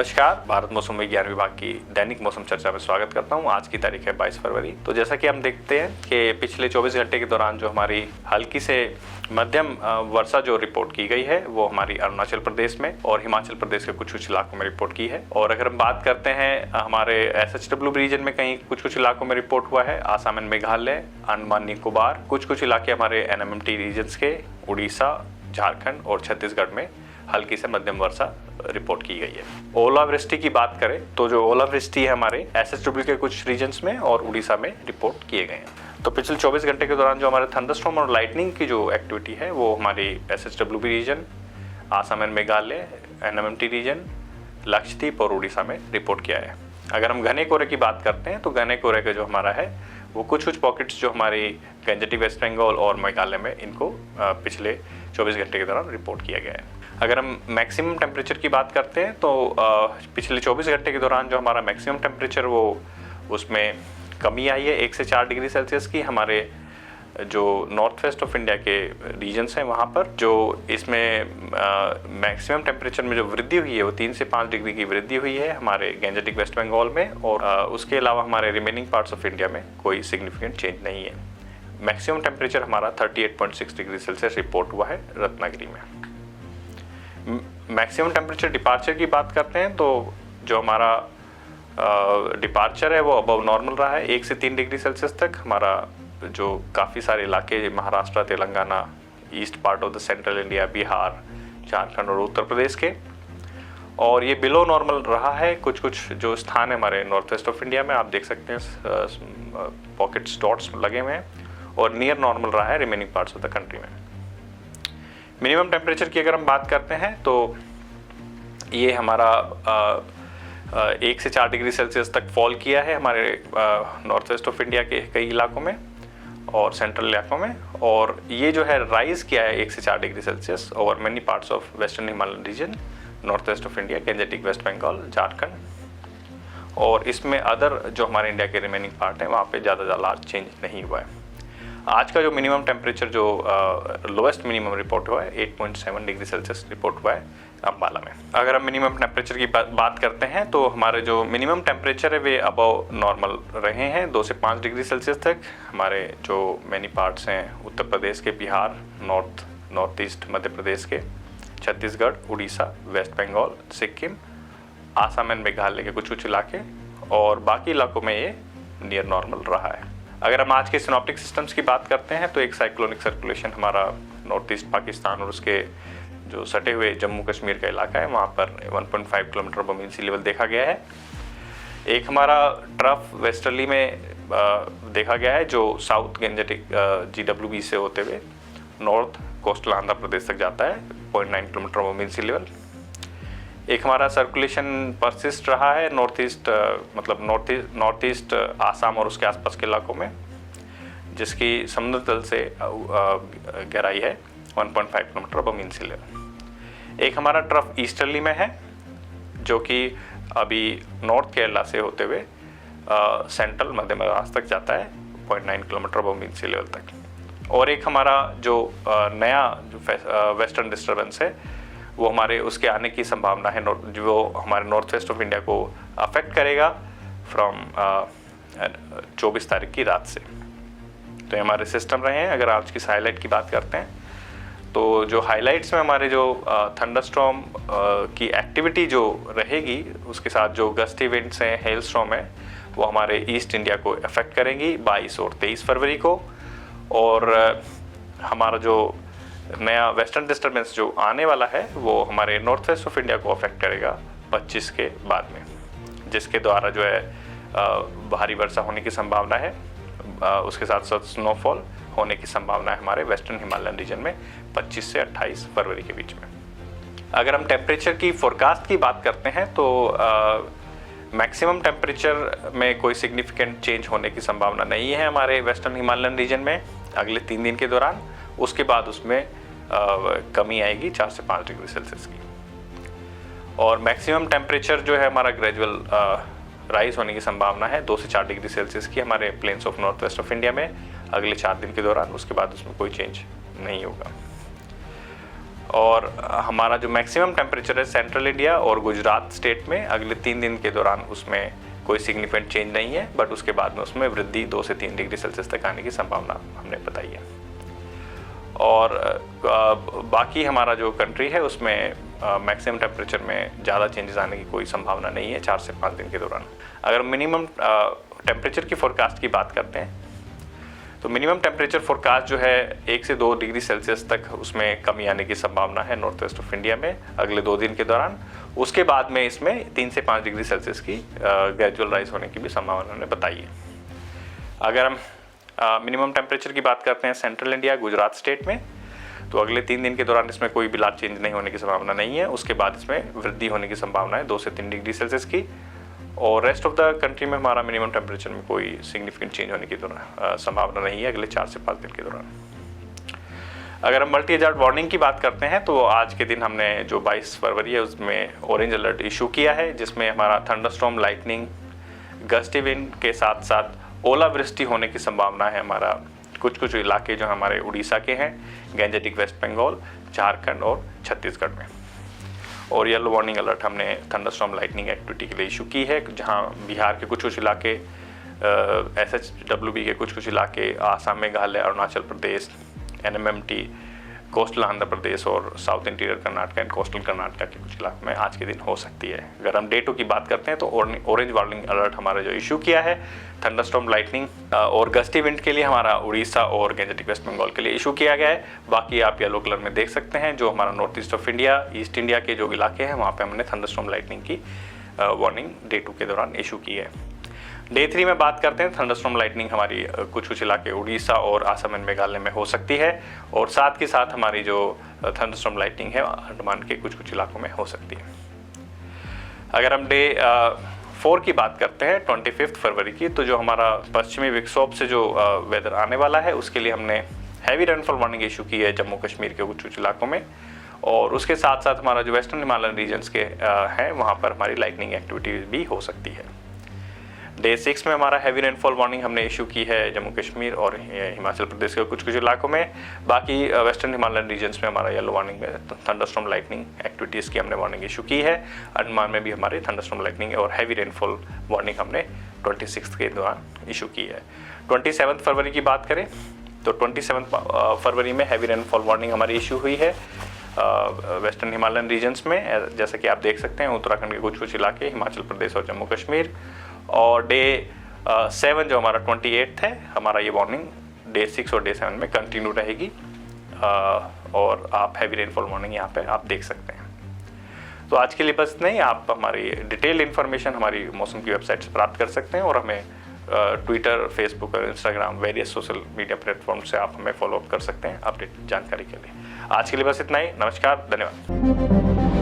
नमस्कार, भारत मौसम विज्ञान विभाग की दैनिक मौसम चर्चा में स्वागत करता हूं। आज की तारीख है 22 फरवरी। तो जैसा कि हम देखते हैं कि पिछले 24 घंटे के दौरान जो हमारी हल्की से मध्यम वर्षा जो रिपोर्ट की गई है वो हमारी अरुणाचल प्रदेश में और हिमाचल प्रदेश के कुछ इलाकों में रिपोर्ट की है। और अगर हम बात करते हैं हमारे SHW रीजन में कहीं कुछ इलाकों में रिपोर्ट हुआ है। आसाम एंड मेघालय, अंडमान निकोबार, कुछ इलाके हमारे NMMT रीजन्स के, उड़ीसा, झारखंड और छत्तीसगढ़ में हल्की से मध्यम वर्षा रिपोर्ट की गई है। ओलावृष्टि की बात करें तो जो ओलावृष्टि है हमारे SHW के कुछ रीजन्स में और उड़ीसा में रिपोर्ट किए गए हैं। तो पिछले 24 घंटे के दौरान जो हमारे थंडरस्टॉर्म और लाइटनिंग की जो एक्टिविटी है वो हमारी SHW region, Assam and Meghalaya, NMMT region, Lakshadweep और उड़ीसा में रिपोर्ट किया है। अगर हम घने कोहरे की बात करते हैं तो घने कोहरे का जो हमारा है वो कुछ पॉकेट्स जो हमारी गंजेटिक वेस्ट बंगाल और मेघालय में इनको पिछले 24 घंटे के दौरान रिपोर्ट किया गया है। अगर हम मैक्सिमम टेम्परेचर की बात करते हैं तो पिछले 24 घंटे के दौरान जो हमारा मैक्सिमम टेम्परेचर वो उसमें कमी आई है 1 से 4 डिग्री सेल्सियस की। हमारे जो नॉर्थ वेस्ट ऑफ इंडिया के रीजन्स हैं वहाँ पर जो इसमें मैक्सिमम टेम्परेचर में जो वृद्धि हुई है वो 3 से 5 डिग्री की वृद्धि हुई है हमारे गंजेटिक वेस्ट बंगाल में। और उसके अलावा हमारे रिमेनिंग पार्ट्स ऑफ इंडिया में कोई सिग्निफिकेंट चेंज नहीं है। मैक्सिमम टेम्परेचर हमारा 38.6 डिग्री सेल्सियस रिपोर्ट हुआ है रत्नागिरी में। मैक्सिमम टेम्परेचर डिपार्चर की बात करते हैं तो जो हमारा डिपार्चर है वो अबव नॉर्मल रहा है 1 से 3 डिग्री सेल्सियस तक। हमारा जो काफ़ी सारे इलाके Maharashtra, Telangana, east part of the central India, Bihar, Jharkhand और उत्तर प्रदेश के, और ये बिलो नॉर्मल रहा है कुछ जो स्थान है हमारे नॉर्थ वेस्ट ऑफ इंडिया में। आप देख सकते हैं पॉकेट्स डॉट्स लगे हुए हैं, और नियर नॉर्मल रहा है remaining parts of the country में। मिनिमम टेम्परेचर की अगर हम बात करते हैं तो ये हमारा 1 से 4 डिग्री सेल्सियस तक फॉल किया है हमारे नॉर्थ वेस्ट ऑफ इंडिया के कई इलाकों में और सेंट्रल इलाकों में, और ये जो है राइज किया है 1 से 4 degree Celsius over many parts of western Himalayan region, north west of India, Gangetic West Bengal, Jharkhand, और इसमें अदर जो हमारे इंडिया के रिमेनिंग पार्ट हैं वहाँ पे ज़्यादा लार्ज चेंज नहीं हुआ है। आज का जो मिनिमम टेम्परेचर जो लोएस्ट मिनिमम रिपोर्ट हुआ है 8.7 डिग्री सेल्सियस रिपोर्ट हुआ है अम्बाला में। अगर हम मिनिमम टेम्परेचर की बात करते हैं तो हमारे जो मिनिमम टेम्परेचर है वे अबव नॉर्मल रहे हैं 2 से 5 डिग्री सेल्सियस तक। हमारे जो मैनी पार्ट्स हैं उत्तर प्रदेश के, बिहार, नॉर्थ ईस्ट मध्य प्रदेश के, छत्तीसगढ़, उड़ीसा, वेस्ट बंगाल, सिक्किम, आसाम एंड मेघालय के कुछ इलाके, और बाकी इलाकों में ये नियर नॉर्मल रहा है। अगर हम आज के सिनॉप्टिक सिस्टम्स की बात करते हैं तो एक साइक्लोनिक सर्कुलेशन हमारा नॉर्थ ईस्ट पाकिस्तान और उसके जो सटे हुए जम्मू कश्मीर का इलाका है वहाँ पर 1.5 किलोमीटर अबव मीन सी लेवल देखा गया है। एक हमारा ट्रफ वेस्टर्ली में देखा गया है जो साउथ गंजेटिक GWB से होते हुए नॉर्थ कोस्टल आंध्र प्रदेश तक जाता है 0.9 किलोमीटर अबव मीन सी लेवल। एक हमारा सर्कुलेशन परसिस्ट रहा है नॉर्थ ईस्ट आसाम और उसके आसपास के इलाकों में, जिसकी समुद्र तल से गहराई है 1.5 किलोमीटर अबव मीन सी लेवल। एक हमारा ट्रफ ईस्टर्ली में है जो कि अभी नॉर्थ केरला से होते हुए सेंट्रल मध्य महाराष्ट्र तक जाता है 0.9 किलोमीटर अबव मीन सी लेवल तक। और एक हमारा जो नया जो वेस्टर्न डिस्टर्बेंस है वो हमारे उसके आने की संभावना है जो हमारे नॉर्थ वेस्ट ऑफ इंडिया को अफेक्ट करेगा फ्रॉम 24 तारीख की रात से। तो ये हमारे सिस्टम रहे हैं। अगर आज की हाईलाइट की बात करते हैं तो जो हाईलाइट्स में हमारे जो थंडरस्टॉर्म की एक्टिविटी जो रहेगी उसके साथ जो गस्टी विंड्स हैं, हेल स्टॉर्म है, वो हमारे ईस्ट इंडिया को अफेक्ट करेंगी 22 और 23 फरवरी को। और हमारा जो नया वेस्टर्न डिस्टर्बेंस जो आने वाला है वो हमारे नॉर्थ वेस्ट ऑफ इंडिया को अफेक्ट करेगा 25 के बाद में, जिसके द्वारा जो है भारी वर्षा होने की संभावना है। उसके साथ साथ स्नोफॉल होने की संभावना है हमारे वेस्टर्न हिमालयन रीजन में 25 से 28 फरवरी के बीच में। अगर हम टेम्परेचर की फोरकास्ट की बात करते हैं तो मैक्सिमम टेम्परेचर में कोई सिग्निफिकेंट चेंज होने की संभावना नहीं है हमारे वेस्टर्न हिमालयन रीजन में अगले 3 दिन के दौरान। उसके बाद उसमें कमी आएगी 4 से 5 डिग्री सेल्सियस की। और मैक्सिमम टेम्परेचर जो है हमारा ग्रेजुअल राइज होने की संभावना है 2 से 4 डिग्री सेल्सियस की हमारे plains of north west of India में अगले 4 दिन के दौरान। उसके बाद उसमें कोई चेंज नहीं होगा। और हमारा जो मैक्सिमम टेम्परेचर है सेंट्रल इंडिया और गुजरात स्टेट में अगले 3 दिन के दौरान उसमें कोई सिग्निफिकेंट चेंज नहीं है, बट उसके बाद में उसमें वृद्धि 2 से 3 डिग्री सेल्सियस तक आने की संभावना हमने बताई है। और बाकी हमारा जो कंट्री है उसमें मैक्सिमम टेम्परेचर में ज़्यादा चेंजेस आने की कोई संभावना नहीं है 4 से 5 दिन के दौरान। अगर मिनिमम टेम्परेचर की फोरकास्ट की बात करते हैं तो मिनिमम टेम्परेचर फोरकास्ट जो है 1 से 2 डिग्री सेल्सियस तक उसमें कमी आने की संभावना है नॉर्थ वेस्ट ऑफ इंडिया में अगले 2 दिन के दौरान। उसके बाद में इसमें 3 से 5 डिग्री सेल्सियस की ग्रेजुअल राइज होने की भी संभावना उन्होंने बताई है। अगर हम मिनिमम टेम्परेचर की बात करते हैं सेंट्रल इंडिया गुजरात स्टेट में, तो अगले 3 दिन के दौरान इसमें कोई भी लार्ज चेंज नहीं होने की संभावना नहीं है। उसके बाद इसमें वृद्धि होने की संभावना है 2 से 3 डिग्री सेल्सियस की। और रेस्ट ऑफ द कंट्री में हमारा मिनिमम टेम्परेचर में कोई सिग्निफिकेंट चेंज होने की संभावना नहीं है अगले 4 से 5 दिन के दौरान। अगर हम मल्टी हजार्ड वार्निंग की बात करते हैं तो आज के दिन हमने जो 22 फरवरी है उसमें ऑरेंज अलर्ट इशू किया है, जिसमें हमारा थंडरस्टॉर्म, लाइटनिंग, गस्टी विंड के साथ साथ ओलावृष्टि होने की संभावना है। हमारा कुछ इलाके जो हमारे उड़ीसा के हैं, गैंजेटिक वेस्ट बंगाल, झारखंड और छत्तीसगढ़ में। और येलो वार्निंग अलर्ट हमने थंडरस्टॉर्म लाइटनिंग एक्टिविटी के लिए इशू की है, जहां बिहार के कुछ इलाके, SHWB के कुछ इलाके, आसाम, मेघालय, अरुणाचल प्रदेश, NMMT, कोस्टल आंध्र प्रदेश और south interior Karnataka and coastal Karnataka के कुछ इलाकों में आज के दिन हो सकती है। अगर हम डे 2 की बात करते हैं तो ऑरेंज वार्निंग अलर्ट हमारा जो इशू किया है थंडरस्टॉर्म, लाइटनिंग और गस्टी विंड के लिए हमारा उड़ीसा और गैंजेटिक वेस्ट बंगाल के लिए इशू किया गया है। बाकी आप येलो कलर में देख सकते हैं जो हमारा north east of India, east India के जो इलाके हैं वहाँ पर हमने थंडरस्टॉर्म लाइटनिंग की वार्निंग डे 2 के दौरान इशू की है। डे 3 में बात करते हैं थंडरस्टॉर्म लाइटनिंग हमारी कुछ इलाके उड़ीसा और असम एंड मेघालय में हो सकती है, और साथ के साथ हमारी जो थंडरस्टॉर्म लाइटनिंग है अंडमान के कुछ इलाकों में हो सकती है। अगर हम डे 4 की बात करते हैं 25 फरवरी की, तो जो हमारा पश्चिमी विक्षोभ से जो वेदर आने वाला है उसके लिए हमने हैवी रेनफॉल वार्निंग इशू की है जम्मू कश्मीर के कुछ इलाकों में, और उसके साथ साथ हमारा जो वेस्टर्न हिमालयन रीजन्स के हैं वहाँ पर हमारी लाइटनिंग एक्टिविटी भी हो सकती है। डे 6 में हमारा हैवी रेनफॉल वार्निंग हमने इशू की है जम्मू कश्मीर और हिमाचल प्रदेश के कुछ इलाकों में। बाकी वेस्टर्न हिमालयन रीजन्स में हमारा येलो वार्निंग में थंडरस्टॉर्म लाइटनिंग एक्टिविटीज़ की हमने वार्निंग इशू की है। अंडमान में भी हमारे थंडरस्टॉर्म लाइटनिंग और हैवी रेनफॉल वार्निंग हमने 26 के दौरान इशू की है। 27 फरवरी की बात करें तो 27 फरवरी में हैवी रेनफॉल वार्निंग हमारी इशू हुई है वेस्टर्न हिमालयन रीजन्स में, जैसे कि आप देख सकते हैं उत्तराखंड के कुछ इलाके, हिमाचल प्रदेश और जम्मू कश्मीर। और डे 7 जो हमारा 28 है, हमारा ये वार्निंग डे 6 और डे 7 में कंटिन्यू रहेगी, और आप हैवी रेनफॉल वार्निंग यहाँ पे आप देख सकते हैं। तो आज के लिए बस नहीं, आप हमारी डिटेल इन्फॉर्मेशन हमारी मौसम की वेबसाइट से प्राप्त कर सकते हैं, और हमें ट्विटर, फेसबुक और Instagram various social media platform से आप हमें फॉलोअप कर सकते हैं अपडेट जानकारी के लिए। आज के लिए बस इतना ही। नमस्कार, धन्यवाद।